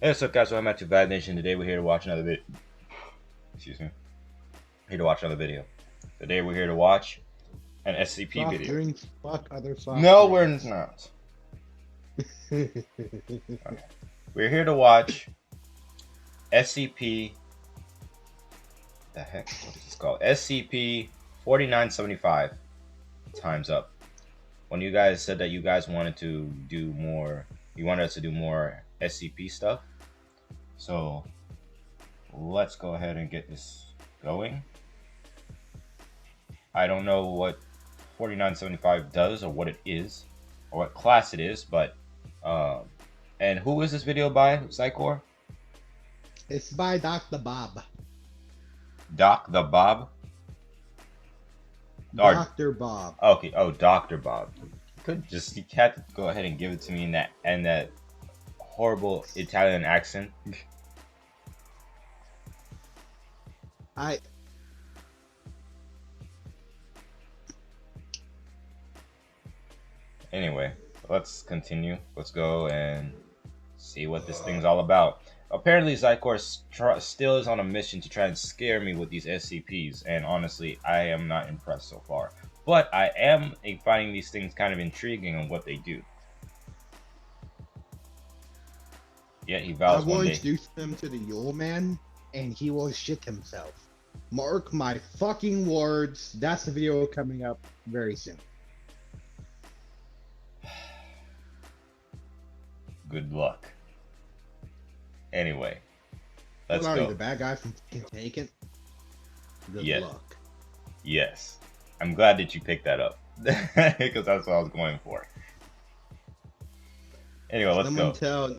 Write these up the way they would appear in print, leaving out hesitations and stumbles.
Hey, what's up, guys? Welcome back to Bad Nation. Today we're here to watch another video. Excuse me. Here to watch another video. Today we're here to watch an SCP Soft video. drinks, fuck other soft No, drinks. we're not. We're here to watch SCP. The heck? What is this called? SCP-4975. Time's up. When you guys said that you guys wanted to do more, you wanted us to do more SCP stuff. So let's go ahead and get this going. I don't know what 4975 does or what it is or what class it is, but and who is this video by, Psychor? It's by Dr. Bob. Doc the Bob? Dr. Bob. Okay, oh, Dr. Bob. You had to go ahead and give it to me in that horrible Italian accent. Anyway, let's continue. Let's go and see what this thing's all about. Apparently, Zycor still is on a mission to try and scare me with these SCPs, and honestly, I am not impressed so far. But I am finding these things kind of intriguing on what they do. Yet he vows I will one day. introduce him to the Yule Man, and he will shit himself. Mark my fucking words. That's the video coming up very soon. Good luck. Anyway, let's What are you, go. the bad guy from Taken? Good Yeah. luck. Yes. I'm glad that you picked that up. Because that's what I was going for. Anyway, let's go.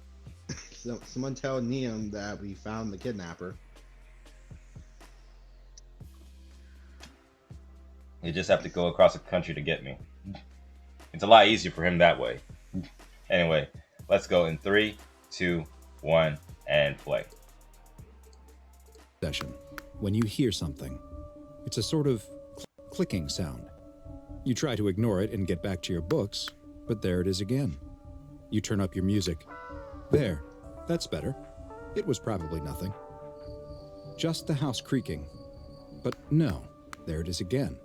Someone tell Neum that we found the kidnapper. You just have to go across the country to get me. It's a lot easier for him that way. Anyway, let's go in 3, 2, 1, and play. Session. When you hear something, it's a sort of clicking sound. You try to ignore it and get back to your books, but there it is again. You turn up your music. There, that's better. It was probably nothing. Just the house creaking. But no, there it is again.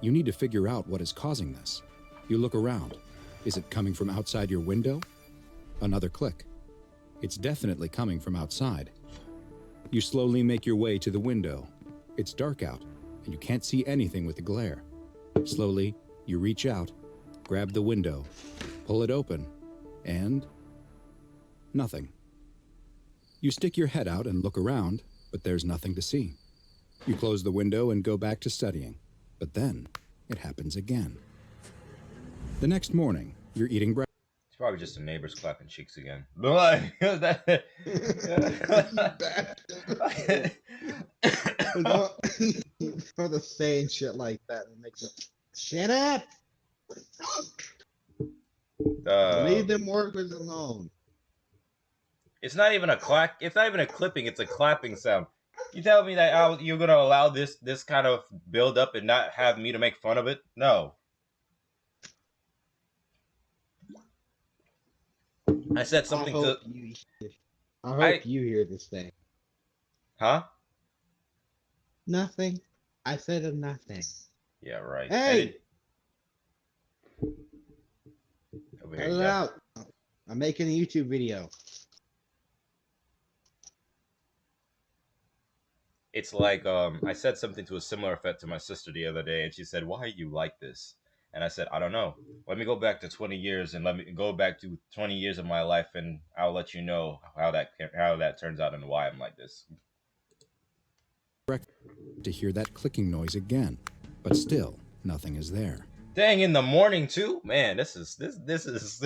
You need to figure out what is causing this. You look around. Is it coming from outside your window? Another click. It's definitely coming from outside. You slowly make your way to the window. It's dark out, and you can't see anything with the glare. Slowly, you reach out, grab the window, pull it open, and nothing. You stick your head out and look around, but there's nothing to see. You close the window and go back to studying, but then it happens again. The next morning, you're eating breakfast. It's probably just the neighbors clapping cheeks again. For the saying shit like that, it makes it shut up. Leave them workers alone. It's not even a clack. It's not even a clipping. It's a clapping sound. You tell me that you're gonna allow this kind of build up and not have me to make fun of it? No. I said something to. I hope you hear this thing. Huh? Nothing. I said nothing. Yeah, right. Hey! Over Cut here, it out. I'm making a YouTube video. It's like I said something to a similar effect to my sister the other day, and she said, "Why are you like this?" And I said, "I don't know. Let me go back to 20 years and let me go back to 20 years of my life, and I'll let you know how that turns out and why I'm like this." To hear that clicking noise again, but still nothing is there. Dang, in the morning too, man. This is this is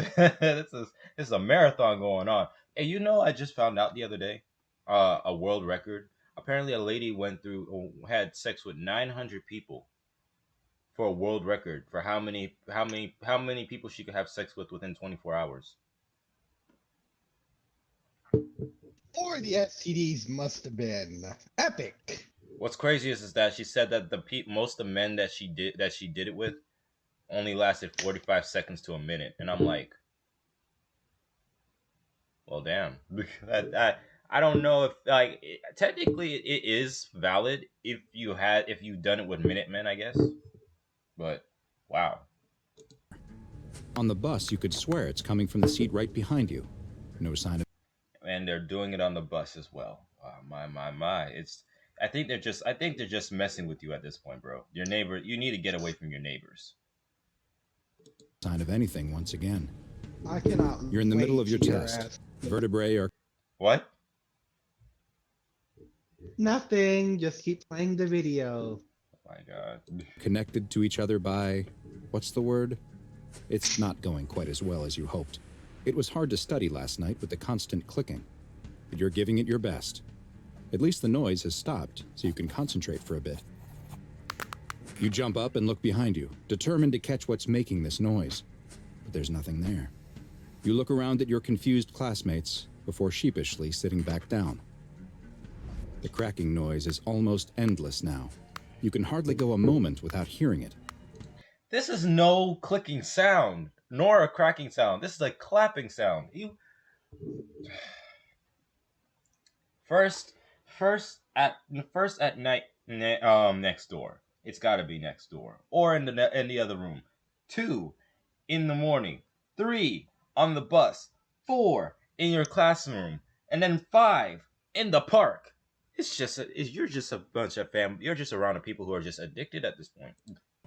a marathon going on. Hey, you know, I just found out the other day, a world record. Apparently, a lady had sex with 900 people for a world record for how many people she could have sex with within 24 hours. Or the STDs must have been epic. What's crazy is that she said that most of the men that she did it with only lasted 45 seconds to a minute, and I'm like, Well, damn. I don't know if like technically it is valid if you done it with Minutemen, I guess. But wow. On the bus, you could swear it's coming from the seat right behind you. No sign of And they're doing it on the bus as well. My. It's I think they're just messing with you at this point, bro. Your neighbor, you need to get away from your neighbors. anything once again. I cannot. You're in the middle of your wait, test. Vertebrae are What? Nothing. Just keep playing the video. Oh my god. connected to each other by, what's the word? It's not going quite as well as you hoped. It was hard to study last night with the constant clicking, but you're giving it your best. At least the noise has stopped, so you can concentrate for a bit. You jump up and look behind you, determined to catch what's making this noise. But there's nothing there. You look around at your confused classmates before sheepishly sitting back down. The cracking noise is almost endless now. You can hardly go a moment without hearing it. This is no clicking sound, nor a cracking sound. This is a clapping sound. You first at night next door. It's got to be next door or in the other room. 2 in the morning. 3 on the bus. 4 in your classroom, and then 5 in the park. You're just a bunch of You're just around of people who are just addicted at this point.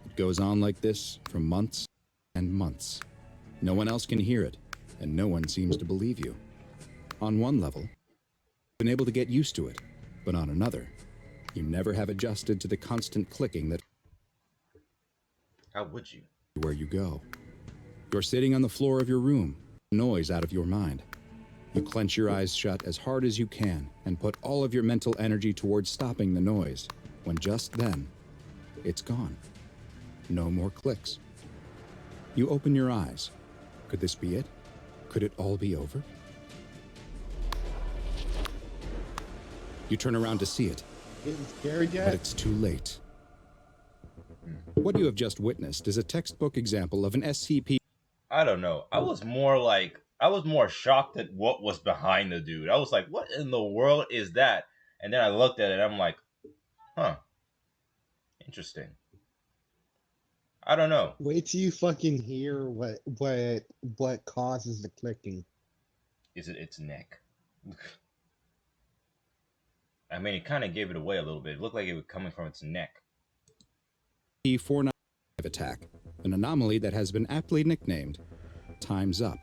It goes on like this for months and months. No one else can hear it, and no one seems to believe you. On one level, you've been able to get used to it, but on another, you never have adjusted to the constant clicking that How would you? where you go. You're sitting on the floor of your room, noise out of your mind. You clench your eyes shut as hard as you can and put all of your mental energy towards stopping the noise, when just then, it's gone. No more clicks. You open your eyes. Could this be it? Could it all be over? You turn around to see it, Getting scared but yet? it's too late. What you have just witnessed is a textbook example of an SCP. I don't know. I was more shocked at what was behind the dude. I was like, what in the world is that? And then I looked at it and I'm like, huh. Interesting. I don't know. Wait till you fucking hear what causes the clicking. Is it its neck? I mean, it kind of gave it away a little bit. It looked like it was coming from its neck. SCP-4975 attack, an anomaly that has been aptly nicknamed Time's Up.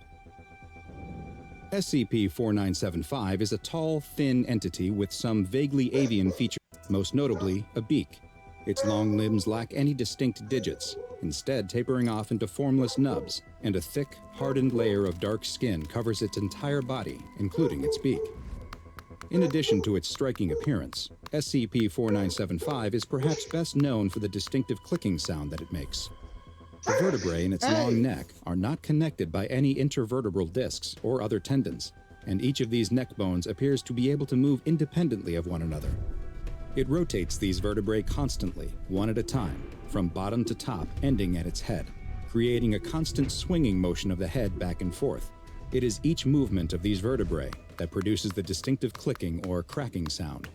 SCP-4975 is a tall, thin entity with some vaguely avian features, most notably a beak. Its long limbs lack any distinct digits, instead tapering off into formless nubs, and a thick, hardened layer of dark skin covers its entire body, including its beak. In addition to its striking appearance, SCP-4975 is perhaps best known for the distinctive clicking sound that it makes. The vertebrae in its long neck are not connected by any intervertebral discs or other tendons, and each of these neck bones appears to be able to move independently of one another. It rotates these vertebrae constantly, one at a time, from bottom to top, ending at its head, creating a constant swinging motion of the head back and forth. It is each movement of these vertebrae that produces the distinctive clicking or cracking sound.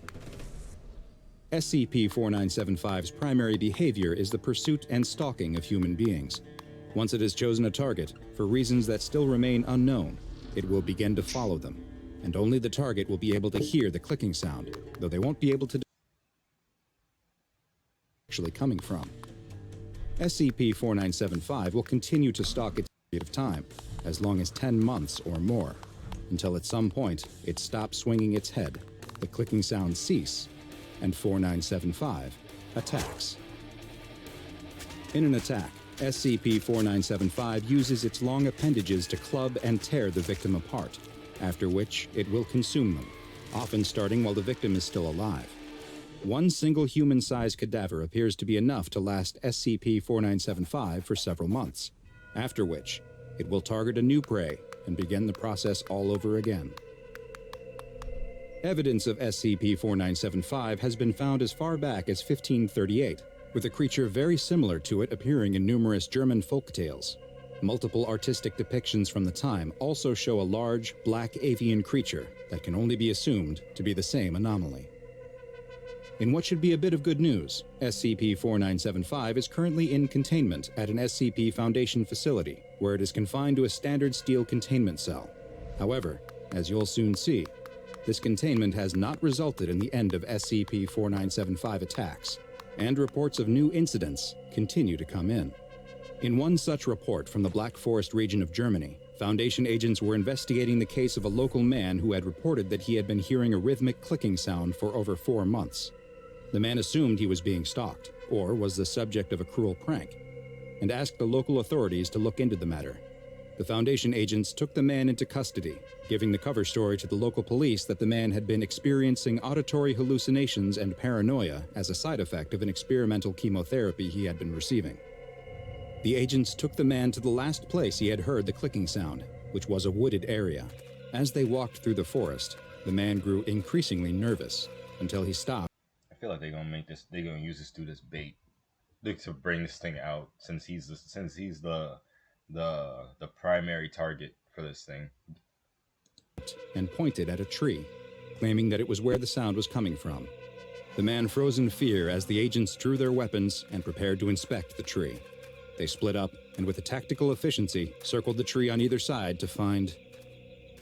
SCP-4975's primary behavior is the pursuit and stalking of human beings. Once it has chosen a target, for reasons that still remain unknown, it will begin to follow them, and only the target will be able to hear the clicking sound, though they won't be able to actually coming from. SCP-4975 will continue to stalk its period of time, as long as 10 months or more, until at some point it stops swinging its head, the clicking sounds cease, and 4975 attacks. In an attack, SCP-4975 uses its long appendages to club and tear the victim apart, after which it will consume them, often starting while the victim is still alive. One single human-sized cadaver appears to be enough to last SCP-4975 for several months, after which it will target a new prey and begin the process all over again. Evidence of SCP-4975 has been found as far back as 1538, with a creature very similar to it appearing in numerous German folk tales. Multiple artistic depictions from the time also show a large, black avian creature that can only be assumed to be the same anomaly. In what should be a bit of good news, SCP-4975 is currently in containment at an SCP Foundation facility, where it is confined to a standard steel containment cell. However, as you'll soon see, this containment has not resulted in the end of SCP-4975 attacks, and reports of new incidents continue to come in. In one such report from the Black Forest region of Germany, Foundation agents were investigating the case of a local man who had reported that he had been hearing a rhythmic clicking sound for over 4 months. The man assumed he was being stalked, or was the subject of a cruel prank, and asked the local authorities to look into the matter. The Foundation agents took the man into custody, giving the cover story to the local police that the man had been experiencing auditory hallucinations and paranoia as a side effect of an experimental chemotherapy he had been receiving. The agents took the man to the last place he had heard the clicking sound, which was a wooded area. As they walked through the forest, the man grew increasingly nervous until he stopped. I feel like they're gonna use this dude as bait, like, to bring this thing out, since he's the primary target for this thing. And pointed at a tree, claiming that it was where the sound was coming from. The man froze in fear as the agents drew their weapons and prepared to inspect the tree. They split up and with a tactical efficiency circled the tree on either side to find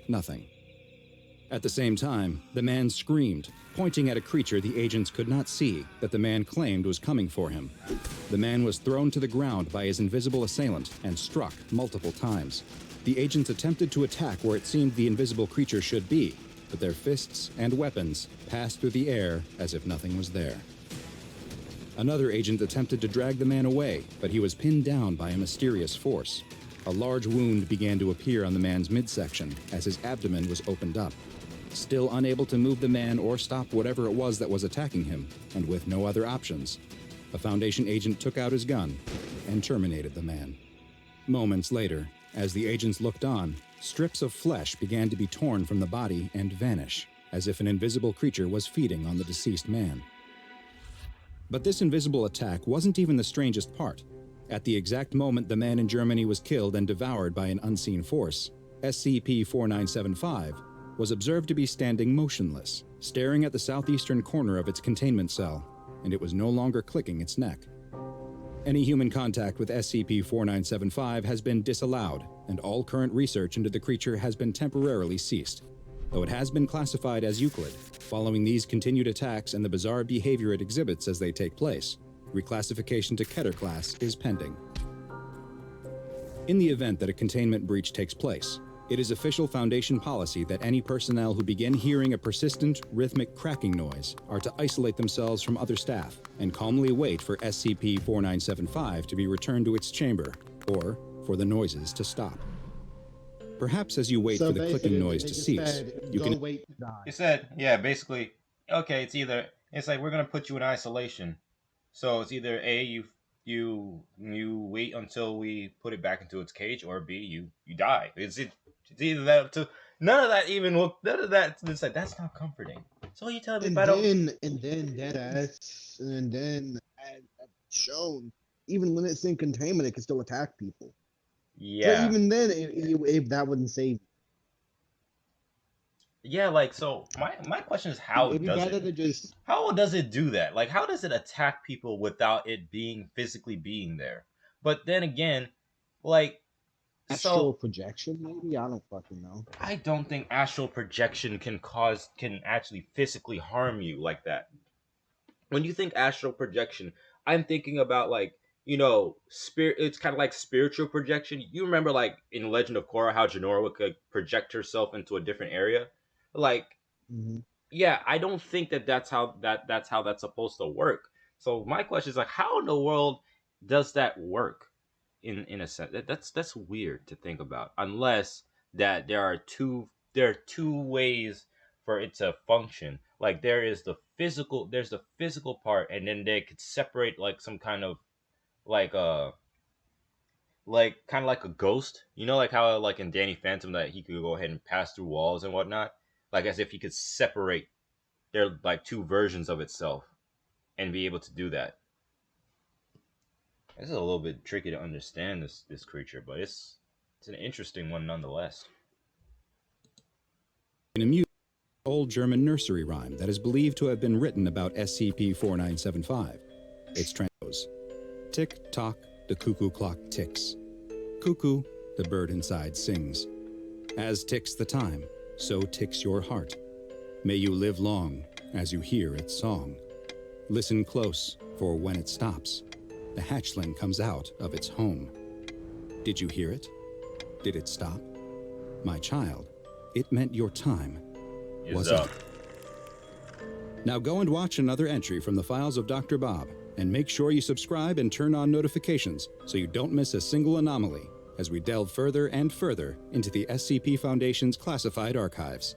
nothing. At the same time, the man screamed, pointing at a creature the agents could not see that the man claimed was coming for him. The man was thrown to the ground by his invisible assailant and struck multiple times. The agents attempted to attack where it seemed the invisible creature should be, but their fists and weapons passed through the air as if nothing was there. Another agent attempted to drag the man away, but he was pinned down by a mysterious force. A large wound began to appear on the man's midsection as his abdomen was opened up. Still unable to move the man or stop whatever it was that was attacking him, and with no other options, a Foundation agent took out his gun and terminated the man. Moments later, as the agents looked on, strips of flesh began to be torn from the body and vanish, as if an invisible creature was feeding on the deceased man. But this invisible attack wasn't even the strangest part. At the exact moment the man in Germany was killed and devoured by an unseen force, SCP-4975 was observed to be standing motionless, staring at the southeastern corner of its containment cell, and it was no longer clicking its neck. Any human contact with SCP-4975 has been disallowed, and all current research into the creature has been temporarily ceased, though it has been classified as Euclid. Following these continued attacks and the bizarre behavior it exhibits as they take place, reclassification to Keter class is pending. In the event that a containment breach takes place, it is official Foundation policy that any personnel who begin hearing a persistent, rhythmic cracking noise are to isolate themselves from other staff and calmly wait for SCP-4975 to be returned to its chamber, or for the noises to stop. Perhaps as you wait for the clicking noise to cease, you can wait to die. It said, yeah, basically, okay, it's like, we're gonna put you in isolation. So it's either A, you wait until we put it back into its cage, or B, you die. It's either that to none of that even look none of that. It's like, that's not comforting. So you telling me if I don't. And then deadass, and then as shown, even when it's in containment, it can still attack people. Yeah. So even then, if that wouldn't save you. Yeah, like, so my question is, how It'd be does better it to just how does it do that? Like, how does it attack people without it being physically being there? But then again, like, astral so projection, maybe? I don't fucking know. I don't think astral projection can actually physically harm you like that. When you think astral projection, I'm thinking about, like, spirit. It's kind of like spiritual projection. You remember, like, in Legend of Korra, how Jinora could project herself into a different area? Like, Mm-hmm. yeah, I don't think that's how that's supposed to work. So my question is, like, how in the world does that work? In a sense, that's weird to think about, unless that there are two ways for it to function. Like, there's the physical part, and then they could separate, like, some kind of, like, kind of like a ghost, like how, like, in Danny Phantom, that he could go ahead and pass through walls and whatnot, like, as if he could separate their, like, two versions of itself and be able to do that. This is a little bit tricky to understand this creature, but it's an interesting one nonetheless. In a mute old German nursery rhyme that is believed to have been written about SCP-4975. Its transpose. Tick tock, the cuckoo clock ticks. Cuckoo, the bird inside sings. As ticks the time, so ticks your heart. May you live long as you hear its song. Listen close, for when it stops, the hatchling comes out of its home. Did you hear it? Did it stop? My child, it meant your time was up. Now go and watch another entry from the files of Dr. Bob, and make sure you subscribe and turn on notifications so you don't miss a single anomaly as we delve further and further into the SCP Foundation's classified archives.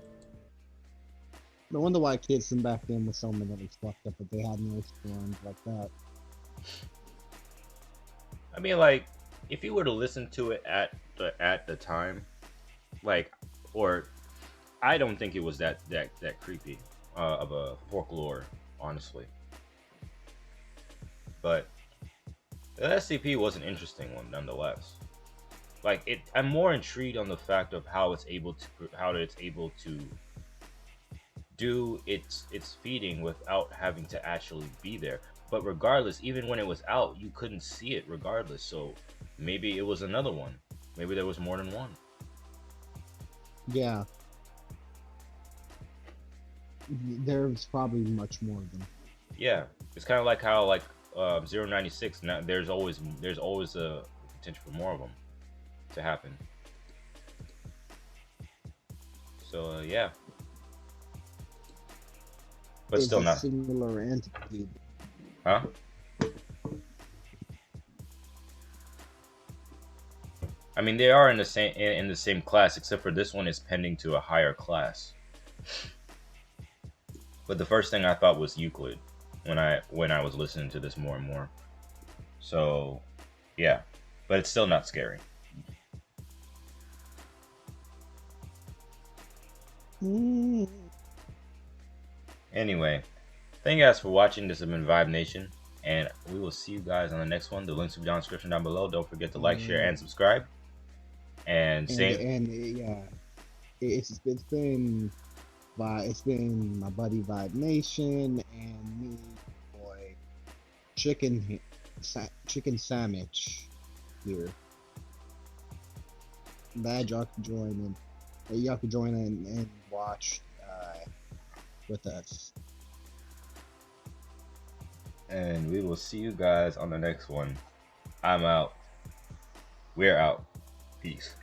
No wonder why kids from back then were so mentally fucked up if they had no storms like that. I mean, like, if you were to listen to it at the time, like, or I don't think it was that creepy of a folklore, honestly. But the SCP was an interesting one nonetheless. Like, I'm more intrigued on the fact of how it's able to do its feeding without having to actually be there. But regardless, even when it was out, you couldn't see it regardless. So maybe it was another one. Maybe there was more than one. Yeah. There's probably much more of them. Yeah, it's kind of like how 096. Now there's always a potential for more of them to happen. So yeah, but It's still a not. singular entity. Huh? I mean, they are in the same class, except for this one is pending to a higher class. But the first thing I thought was Euclid when I was listening to this more and more. So, yeah, but it's still not scary. Anyway, thank you guys for watching. This has been Vibe Nation, and we will see you guys on the next one. The links will be down in the description down below. Don't forget to like, share, and subscribe. And yeah, it's been my buddy Vibe Nation and me, boy, chicken sandwich here. Glad y'all can join in. Y'all can join in and watch with us. And we will see you guys on the next one. I'm out. We're out. Peace.